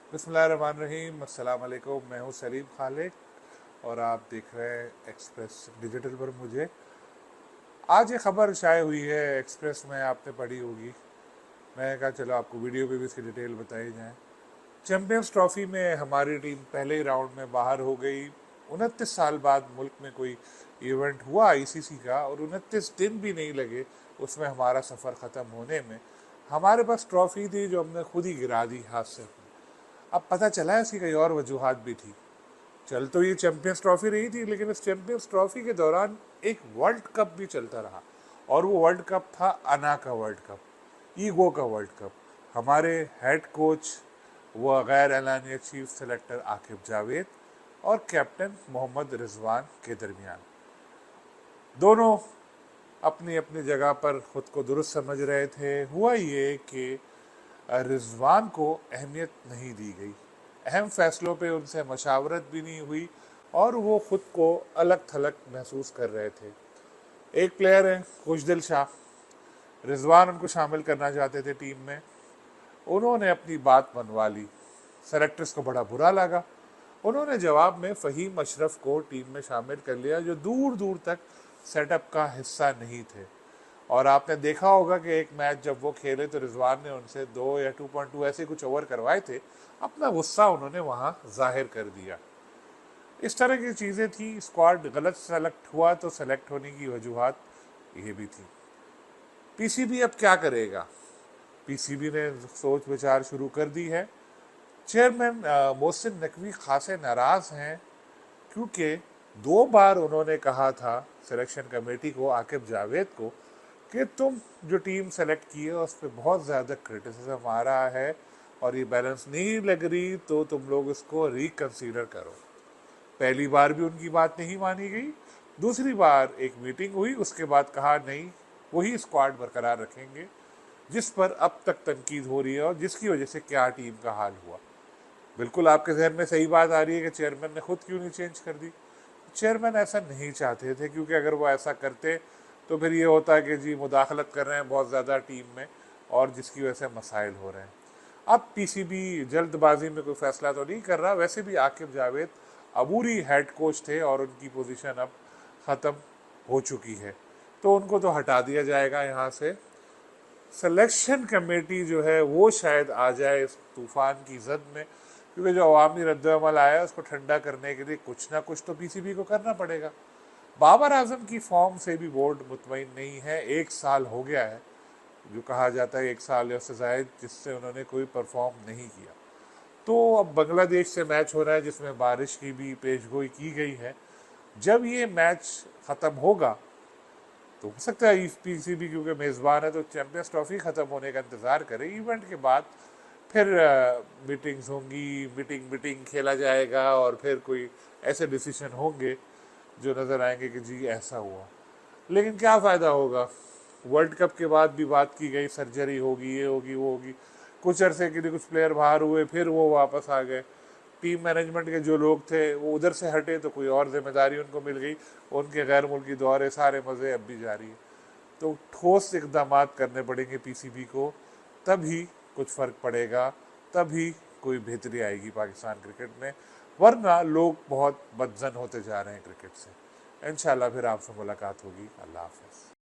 बिस्मिल्लाहिर्रहमानिर्रहीम। अस्सलाम वालेकुम। मैं हूँ सलीम खालिक और आप देख रहे हैं एक्सप्रेस डिजिटल पर। मुझे आज ये खबर शाये हुई है, एक्सप्रेस में आपने पढ़ी होगी। मैं कहा चलो आपको वीडियो पे भी इसकी डिटेल बताई जाए। चैम्पियंस ट्रॉफी में हमारी टीम पहले ही राउंड में बाहर हो गई। 29 साल बाद मुल्क में कोई इवेंट हुआ आईसीसी का और 29 दिन भी नहीं लगे उसमें हमारा सफ़र ख़त्म होने में। हमारे पास ट्रॉफी थी जो हमने खुद ही गिरा दी हाथ से। अब पता चला है इसकी कई और वजूहात भी थी। चल तो ये चैंपियंस ट्रॉफी रही थी, लेकिन इस चैंपियंस ट्रॉफी के दौरान एक वर्ल्ड कप भी चलता रहा और वो वर्ल्ड कप था अना का वर्ल्ड कप, ईगो का वर्ल्ड कप। हमारे हेड कोच व गैर एलानिया चीफ सेलेक्टर आकिब जावेद और कैप्टन मोहम्मद रिजवान के दरमियान दोनों अपनी अपनी जगह पर खुद को दुरुस्त समझ रहे थे। हुआ ये कि रिजवान को अहमियत नहीं दी गई, अहम फैसलों पे उनसे मशावरत भी नहीं हुई और वो खुद को अलग थलग महसूस कर रहे थे। एक प्लेयर है खुशदिल शाह, रिजवान उनको शामिल करना चाहते थे टीम में। उन्होंने अपनी बात मनवा ली। सेलेक्टर्स को बड़ा बुरा लगा। उन्होंने जवाब में फ़हीम अशरफ को टीम में शामिल कर लिया, जो दूर दूर तक सेटअप का हिस्सा नहीं थे। और आपने देखा होगा कि एक मैच जब वो खेले तो रिजवान ने उनसे 2 या 2.2 ऐसे कुछ ओवर करवाए थे। अपना गुस्सा उन्होंने वहां जाहिर कर दिया। इस तरह की चीज़ें थी। स्क्वाड गलत सेलेक्ट हुआ तो सेलेक्ट होने की वजूहत ये भी थी। पीसीबी अब क्या करेगा? पीसीबी ने सोच विचार शुरू कर दी है। चेयरमैन मोहसिन नकवी खासे नाराज हैं, क्योंकि 2 बार उन्होंने कहा था सिलेक्शन कमेटी को, आकिब जावेद को, कि तुम जो टीम सेलेक्ट की है उस पर बहुत ज़्यादा क्रिटिसिज्म आ रहा है और ये बैलेंस नहीं लग रही, तो तुम लोग इसको रिकंसीडर करो। पहली बार भी उनकी बात नहीं मानी गई। दूसरी बार एक मीटिंग हुई, उसके बाद कहा नहीं, वही स्क्वाड बरकरार रखेंगे, जिस पर अब तक तनकीद हो रही है और जिसकी वजह से क्या टीम का हाल हुआ। बिल्कुल आपके जहन में सही बात आ रही है कि चेयरमैन ने खुद क्यों नहीं चेंज कर दी। चेयरमैन ऐसा नहीं चाहते थे, क्योंकि अगर वो ऐसा करते तो फिर ये होता है कि जी मुदाखलत कर रहे हैं बहुत ज़्यादा टीम में और जिसकी वजह से मसाइल हो रहे हैं। अब पीसीबी जल्दबाजी में कोई फैसला तो नहीं कर रहा। वैसे भी आकिब जावेद अबूरी हेड कोच थे और उनकी पोजीशन अब ख़त्म हो चुकी है, तो उनको तो हटा दिया जाएगा यहाँ से। सिलेक्शन कमेटी जो है वो शायद आ जाए इस तूफान की जद में, क्योंकि जो अवामी रद्दअमल आया है उसको ठंडा करने के लिए कुछ ना कुछ तो पीसीबी को करना पड़ेगा। बाबर आजम की फॉर्म से भी बोर्ड मुतमईन नहीं है। 1 साल हो गया है, जो कहा जाता है 1 साल या उससे ज़ायद, जिससे उन्होंने कोई परफॉर्म नहीं किया। तो अब बांग्लादेश से मैच हो रहा है जिसमें बारिश की भी पेशगोई की गई है। जब ये मैच ख़त्म होगा तो हो सकता है पीसीबी क्योंकि मेज़बान है तो चैंपियंस ट्रॉफी ख़त्म होने का इंतज़ार करे। इवेंट के बाद फिर मीटिंग्स होंगी, मीटिंग मीटिंग खेला जाएगा और फिर कोई ऐसे डिसीजन होंगे जो नज़र आएंगे कि जी ऐसा हुआ। लेकिन क्या फ़ायदा होगा? वर्ल्ड कप के बाद भी बात की गई सर्जरी होगी, ये होगी, वो होगी। कुछ अरसे के लिए कुछ प्लेयर बाहर हुए, फिर वो वापस आ गए। टीम मैनेजमेंट के जो लोग थे वो उधर से हटे तो कोई और जिम्मेदारी उनको मिल गई। उनके गैर मुल्की दौरे, सारे मज़े अब भी जारी है। तो ठोस इकदाम करने पड़ेंगे पीसीबी को, तभी कुछ फ़र्क पड़ेगा, तभी कोई बेहतरी आएगी पाकिस्तान क्रिकेट में। वरना लोग बहुत बदजन होते जा रहे हैं क्रिकेट से। इंशाल्लाह फिर आपसे मुलाकात होगी। अल्लाह हाफ़िज़।